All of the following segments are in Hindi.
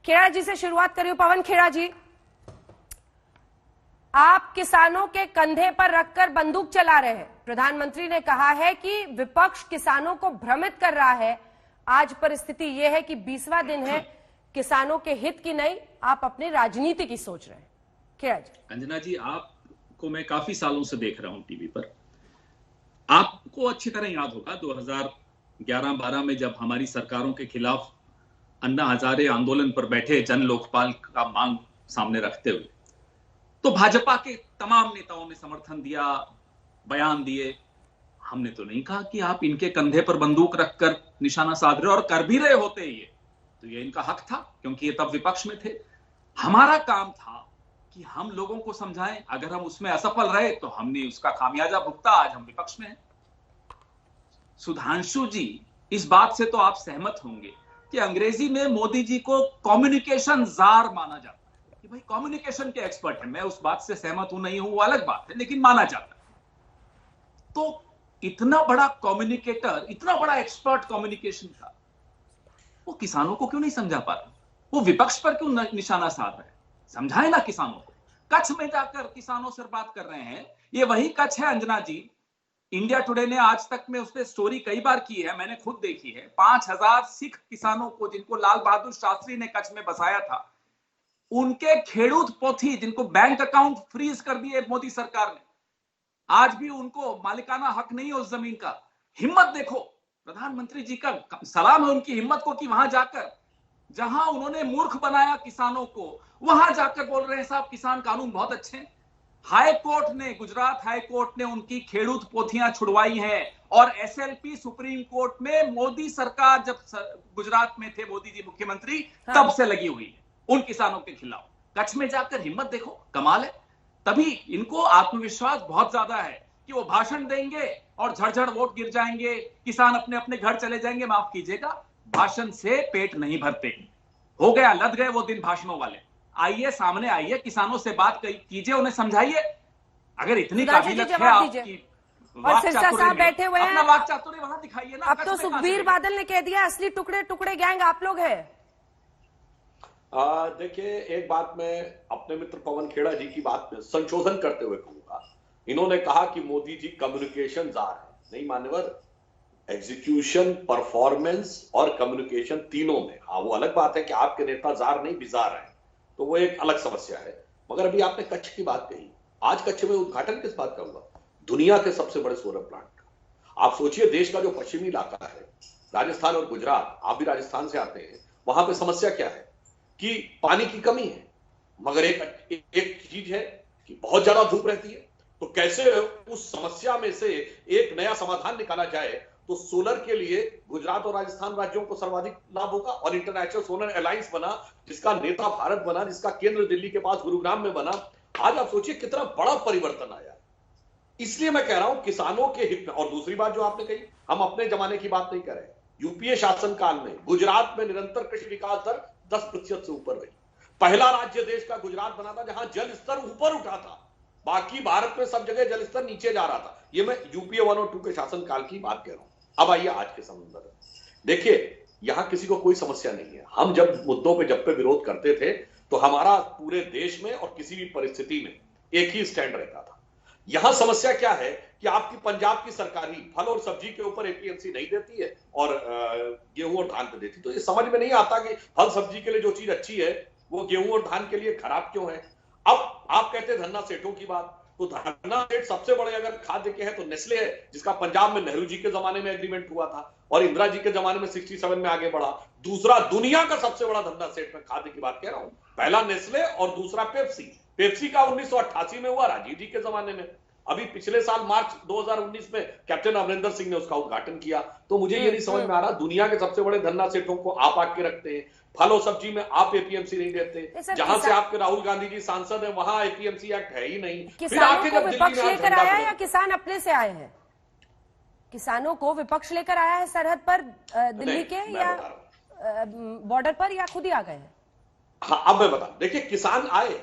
खेड़ा जी से शुरुआत करिए। पवन खेड़ा जी, आप किसानों के कंधे पर रखकर बंदूक चला रहे हैं। प्रधानमंत्री ने कहा है कि विपक्ष किसानों को भ्रमित कर रहा है। आज परिस्थिति यह है कि 20वां दिन है, किसानों के हित की नहीं, आप अपनी राजनीति की सोच रहे हैं। खेड़ा जी। अंजना जी, आपको मैं काफी सालों से देख रहा हूं टीवी पर। आपको अच्छी तरह याद होगा 2011-12 में जब हमारी सरकारों के खिलाफ अन्ना हजारे आंदोलन पर बैठे जन लोकपाल का मांग सामने रखते हुए, तो भाजपा के तमाम नेताओं ने समर्थन दिया, बयान दिए। हमने तो नहीं कहा कि आप इनके कंधे पर बंदूक रखकर निशाना साध रहे, और कर भी रहे होते ये इनका हक था, क्योंकि ये तब विपक्ष में थे। हमारा काम था कि हम लोगों को समझाएं। अगर हम उसमें असफल रहे तो हमने उसका खामियाजा भुगता, आज हम विपक्ष में हैं। सुधांशु जी, इस बात से तो आप सहमत होंगे कि अंग्रेजी में मोदी जी को कम्युनिकेशन जार माना जाता है, कि भाई कम्युनिकेशन के एक्सपर्ट हैं। मैं उस बात से सहमत हूं नहीं हूं वो अलग बात है, लेकिन माना जाता है। तो इतना बड़ा कम्युनिकेटर, इतना बड़ा एक्सपर्ट कम्युनिकेशन का, वो किसानों को क्यों नहीं समझा पा रहा? वो विपक्ष पर क्यों निशाना साध रहे? समझाए ना किसानों को। कच्छ में जाकर किसानों से बात कर रहे हैं। ये वही कच्छ है अंजना जी। इंडिया टुडे ने आज तक में उस पर स्टोरी कई बार की है, मैंने खुद देखी है। 5000 सिख किसानों को, जिनको लाल बहादुर शास्त्री ने कच्छ में बसाया था, उनके खेड़ूत पोथी, जिनको बैंक अकाउंट फ्रीज कर दिए मोदी सरकार ने, आज भी उनको मालिकाना हक नहीं है उस जमीन का। हिम्मत देखो, प्रधानमंत्री जी का सलाम है उनकी हिम्मत को, कि वहां जाकर, जहां उन्होंने मूर्ख बनाया किसानों को, वहां जाकर बोल रहे हैं साहब किसान कानून बहुत अच्छे हैं। हाई कोर्ट ने, गुजरात हाई कोर्ट ने उनकी खेड़ूत पोथियां छुड़वाई हैं, और एसएलपी सुप्रीम कोर्ट में मोदी सरकार जब गुजरात में थे मोदी जी मुख्यमंत्री, तब से लगी हुई है उन किसानों के खिलाफ। कच्छ में जाकर हिम्मत देखो, कमाल है। तभी इनको आत्मविश्वास बहुत ज्यादा है कि वो भाषण देंगे और झड़झड़ वोट गिर जाएंगे, किसान अपने अपने घर चले जाएंगे। माफ कीजिएगा, भाषण से पेट नहीं भरते। हो गया, लद गए वो दिन भाषणों वाले। आइए, सामने आइए, किसानों से बात कीजिए, उन्हें समझाइए। अगर इतनी काबिलियत है आपकी, और सिरसा साहब बैठे हुए हैं, अपना वाक चातुर्य वहां दिखाइए ना। अब तो सुखबीर बादल ने कह दिया असली टुकड़े टुकड़े गैंग आप लोग हैं। देखिए, एक बात मैं अपने मित्र पवन खेड़ा जी की बात में संशोधन करते हुए कहूंगा। इन्होंने कहा कि मोदी जी कम्युनिकेशन जार है। नहीं मान्यवर, एग्जीक्यूशन, परफॉर्मेंस और कम्युनिकेशन तीनों में। हाँ, वो अलग बात है कि आपके नेता जार नहीं बिजार है, तो वो एक अलग समस्या है। मगर अभी आपने कच्छ की बात कही, आज कच्छ में उद्घाटन किस बात का हुआ? दुनिया के सबसे बड़े सोलर प्लांट का। आप सोचिए, देश का जो पश्चिमी इलाका है, राजस्थान और गुजरात, आप भी राजस्थान से आते हैं, वहां पे समस्या क्या है कि पानी की कमी है। मगर एक चीज है कि बहुत ज्यादा धूप रहती है। तो कैसे उस समस्या में से एक नया समाधान निकाला जाए? तो सोलर के लिए गुजरात और राजस्थान राज्यों को सर्वाधिक लाभ होगा, और इंटरनेशनल सोलर अलायंस बना, जिसका नेता भारत बना, जिसका केंद्र दिल्ली के पास गुरुग्राम में बना। आज आप सोचिए कितना बड़ा परिवर्तन आया। इसलिए मैं कह रहा हूं किसानों के हित में। और दूसरी बात जो आपने कही, हम अपने जमाने की बात नहीं कर रहे। यूपीए शासनकाल में गुजरात में निरंतर कृषि विकास दर 10% से ऊपर रही। पहला राज्य देश का गुजरात बना था जहां जल स्तर ऊपर उठा था। बाकी भारत में सब जगह जल स्तर नीचे जा रहा था। ये मैं यूपीए 1 और 2 के शासनकाल की बात कह रहा हूं। अब आइए आज के संदर्भ में। देखिए, यहां किसी को कोई समस्या नहीं है। हम जब मुद्दों पे जब पे विरोध करते थे, तो हमारा पूरे देश में और किसी भी परिस्थिति में एक ही स्टैंड रहता था। यहां समस्या क्या है कि आपकी पंजाब की सरकार ही फल और सब्जी के ऊपर एपीएमसी नहीं देती है और गेहूं और धान पे देती। तो ये समझ में नहीं आता कि फल सब्जी के लिए जो चीज अच्छी है वो गेहूं और धान के लिए खराब क्यों है। अब आप कहते हैं धन्ना सेठों की बात, तो धन्ना सेठ सबसे बड़े अगर खाद्य के हैं तो नेस्ले है, जिसका पंजाब में नेहरू जी के जमाने में एग्रीमेंट हुआ था और इंदिरा जी के जमाने में 67 में आगे बढ़ा। दूसरा, दुनिया का सबसे बड़ा धन्ना सेठ, मैं खाद्य की बात कह रहा हूं, पहला नेस्ले और दूसरा पेप्सी। पेप्सी का 1988 में हुआ, राजीव जी के जमाने में। अभी पिछले साल मार्च 2019 में कैप्टन अमरिंदर सिंह ने उसका उद्घाटन किया। तो मुझे ये नहीं समझ में आ रहा, दुनिया के सबसे बड़े धन्ना सेठों को आप आके रखते हैं, फल और सब्जी में आप एपीएमसी नहीं देते। जहां से आपके राहुल गांधी जी सांसद है वहां एपीएमसी एक्ट है ही नहीं। फिर आके जब विपक्ष लेकर आया या किसान अपने से आए हैं? किसानों को विपक्ष लेकर आया है सरहद पर दिल्ली के, या बॉर्डर पर, या खुद ही आ गए हैं? हाँ, अब मैं बता, देखिए किसान आए,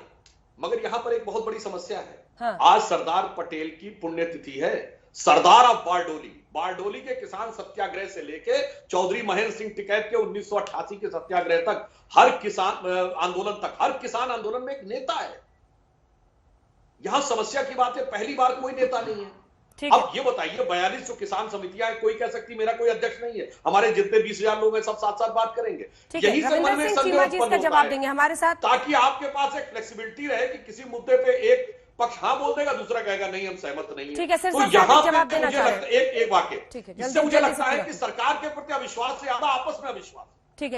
मगर यहां पर एक बहुत बड़ी समस्या है। हाँ। आज सरदार पटेल की पुण्यतिथि है। सरदार ऑफ बारडोली, बारडोली के किसान सत्याग्रह से लेके चौधरी महेंद्र सिंह टिकैत के 1988 के सत्याग्रह तक, हर किसान आंदोलन तक, हर किसान आंदोलन में एक नेता है। यहां समस्या की बात है, पहली बार कोई नेता नहीं है। अब ये बताइए, 42 जो किसान समितियां हैं, कोई कह सकती मेरा कोई अध्यक्ष नहीं है, हमारे जितने 20,000 लोग हैं सब साथ साथ बात करेंगे। यही से मन में संदेह उत्पन्न जवाब देंगे हमारे साथ, ताकि आपके पास एक फ्लेक्सिबिलिटी रहे कि किसी मुद्दे पे एक पक्ष हाँ बोल देगा, दूसरा कहेगा नहीं हम सहमत नहीं है। ठीक है, तो यहाँ जवाब देना मुझे लगता है एक वाक्य, इससे मुझे लगता है कि सरकार के प्रति अविश्वास से ज्यादा आपस में अविश्वास।